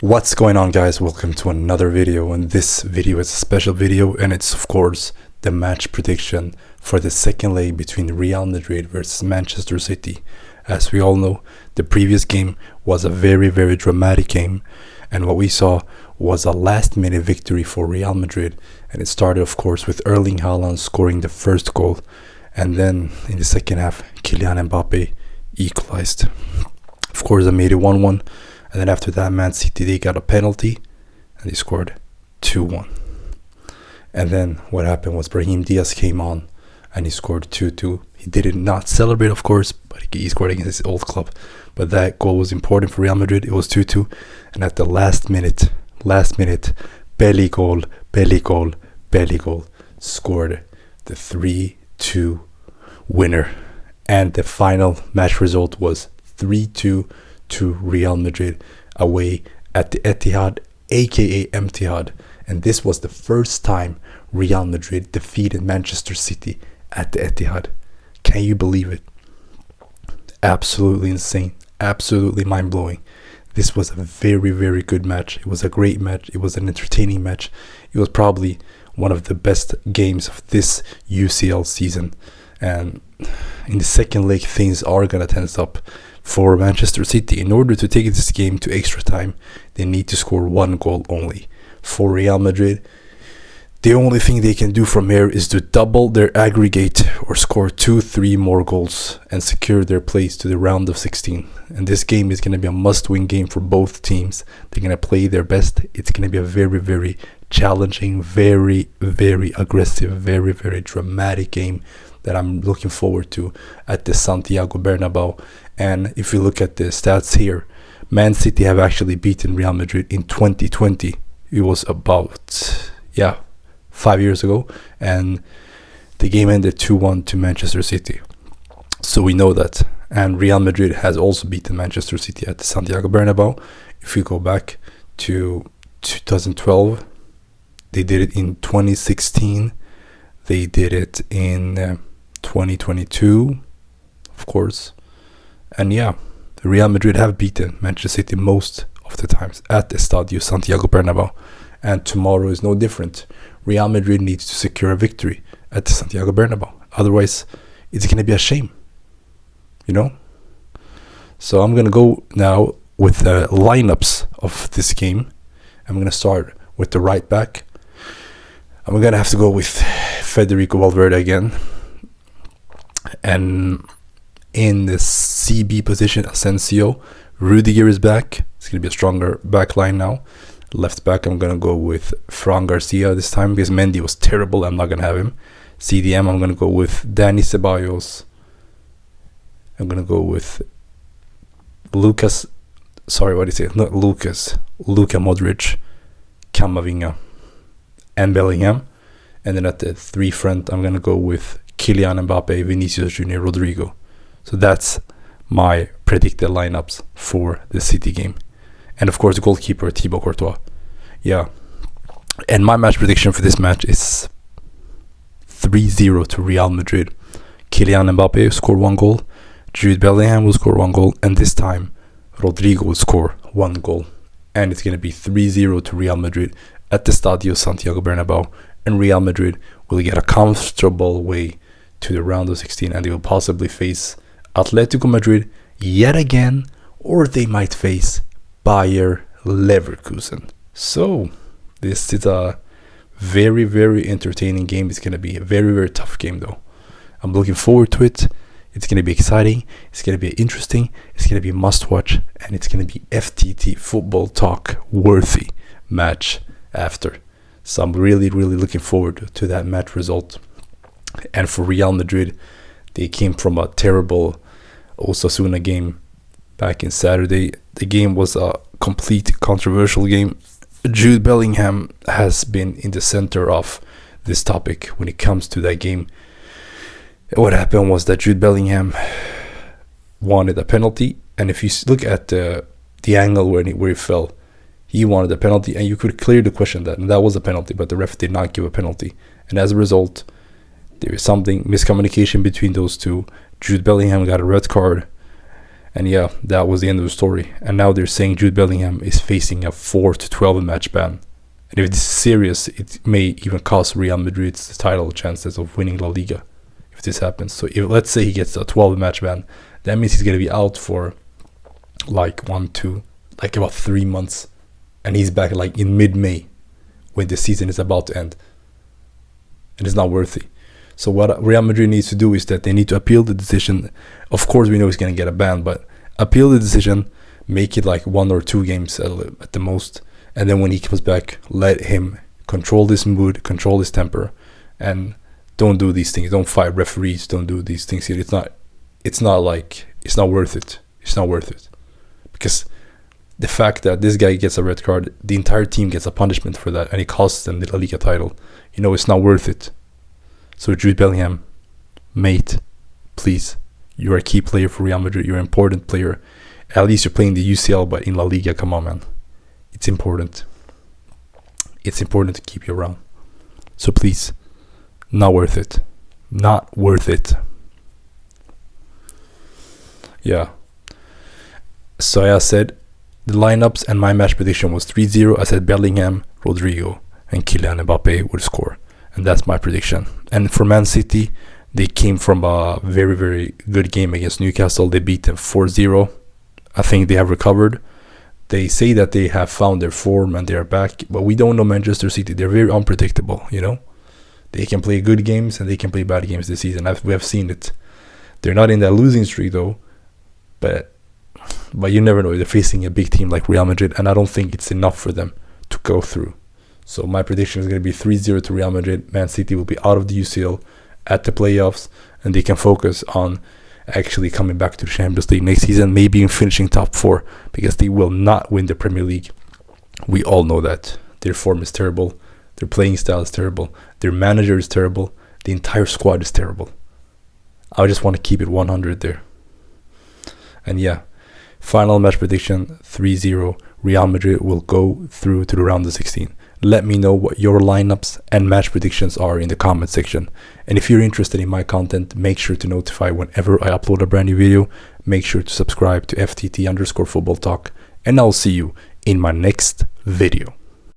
What's going on, guys? Welcome to another video, and this video is a special video, and it's of course the match prediction for the second leg between Real Madrid versus Manchester City. As we all know, the previous game was a very dramatic game, and what we saw was a last minute victory for Real Madrid, and it started of course with Erling Haaland scoring the first goal, and then in the second half Kylian Mbappe equalized. Of course, I made it 1-1. And then after that, Man City, they got a penalty and they scored 2-1. And then what happened was Brahim Diaz came on and he scored 2-2. He did not celebrate, of course, but he scored against his old club. But that goal was important for Real Madrid. It was 2-2. And at the last minute, belly goal, scored the 3-2 winner. And the final match result was 3-2 to Real Madrid away at the Etihad, aka Etihad, and this was the first time Real Madrid defeated Manchester City at the Etihad. Can you believe it? Absolutely insane, absolutely mind-blowing. This was a very good match. It was a great match. It was an entertaining match. It was probably one of the best games of this UCL season, and in the second leg things are gonna tense up for Manchester City. In order to take this game to extra time, they need to score one goal only. For Real Madrid, the only thing they can do from here is to double their aggregate or score 2-3 more goals and secure their place to the round of 16. And this game is going to be a must-win game for both teams. They're going to play their best. It's going to be a very challenging, very aggressive, very dramatic game that I'm looking forward to at the Santiago Bernabeau. And if you look at the stats here, Man City have actually beaten Real Madrid in 2020. It was about 5 years ago, and the game ended 2-1 to Manchester City. So we know that. And Real Madrid has also beaten Manchester City at the Santiago Bernabeau. If you go back to 2012, they did it in 2016. They did it in 2022, of course. And Real Madrid have beaten Manchester City most of the times at the Estadio Santiago Bernabeau. And tomorrow is no different. Real Madrid needs to secure a victory at the Santiago Bernabeau. Otherwise, it's going to be a shame. So I'm going to go now with the lineups of this game. I'm going to start with the right back. I'm going to have to go with Federico Valverde again. And in the CB position, Asensio. Rudiger is back. It's going to be a stronger back line now. Left back, I'm going to go with Fran Garcia this time because Mendy was terrible. I'm not going to have him. CDM, I'm going to go with Dani Ceballos. I'm going to go with Luka Modric, Camavinga, and Bellingham. And then at the 3 front, I'm going to go with Kylian Mbappe, Vinicius Junior, Rodrigo. So that's my predicted lineups for the City game. And of course, the goalkeeper, Thibaut Courtois. And my match prediction for this match is 3-0 to Real Madrid. Kylian Mbappe will score 1 goal. Jude Bellingham will score 1 goal. And this time, Rodrigo will score 1 goal. And it's going to be 3-0 to Real Madrid at the Estadio Santiago Bernabeu. And Real Madrid will get a comfortable way to the round of 16. And they will possibly face Atletico Madrid yet again. Or they might face Bayer Leverkusen. So this is a very entertaining game. It's going to be a very tough game though. I'm looking forward to it. It's going to be exciting. It's going to be interesting. It's going to be a must watch, and it's going to be FTT Football Talk worthy match after. So I'm really looking forward to that match result. And for Real Madrid, they came from a terrible Osasuna game back in Saturday. The game was a complete controversial game. Jude Bellingham has been in the center of this topic when it comes to that game. What happened was that Jude Bellingham wanted a penalty, and if you look at the angle where he fell, he wanted a penalty, and you could clearly question that, and that was a penalty, but the ref did not give a penalty. And as a result, there is miscommunication between those two. Jude Bellingham got a red card, And yeah, that was the end of the story. And now they're saying Jude Bellingham is facing a 4 to 12 match ban. And if this is serious, it may even cost Real Madrid's title chances of winning La Liga if this happens. So if, let's say he gets a 12 match ban, that means he's going to be out for like about 3 months. And he's back like in mid-May when the season is about to end. And it's not worthy. So what Real Madrid needs to do is that they need to appeal the decision. Of course, we know he's going to get a ban, but appeal the decision, make it like 1 or 2 games at the most. And then when he comes back, let him control his mood, control his temper, and don't do these things. Don't fight referees. Don't do these things here. It's not worth it. It's not worth it. Because the fact that this guy gets a red card, the entire team gets a punishment for that, and it costs them the La Liga title. It's not worth it. So Jude Bellingham, mate, please, you're a key player for Real Madrid. You're an important player. At least you're playing the UCL, but in La Liga, come on, man. It's important. It's important to keep you around. So please, not worth it. Not worth it. Yeah. So I said the lineups and my match prediction was 3-0. I said Bellingham, Rodrigo, and Kylian Mbappe would score. And that's my prediction. And for Man City, they came from a very, very good game against Newcastle. They beat them 4-0. I think they have recovered. They say that they have found their form and they are back. But we don't know Manchester City. They're very unpredictable, They can play good games and they can play bad games this season. We have seen it. They're not in that losing streak, though. But you never know. They're facing a big team like Real Madrid. And I don't think it's enough for them to go through. So my prediction is going to be 3-0 to Real Madrid. Man City will be out of the UCL at the playoffs, and they can focus on actually coming back to the Champions League next season, maybe even finishing top 4, because they will not win the Premier League. We all know that. Their form is terrible. Their playing style is terrible. Their manager is terrible. The entire squad is terrible. I just want to keep it 100 there. And yeah, final match prediction, 3-0. Real Madrid will go through to the round of 16. Let me know what your lineups and match predictions are in the comment section. And if you're interested in my content, make sure to notify whenever I upload a brand new video. Make sure to subscribe to FTT_football talk. And I'll see you in my next video.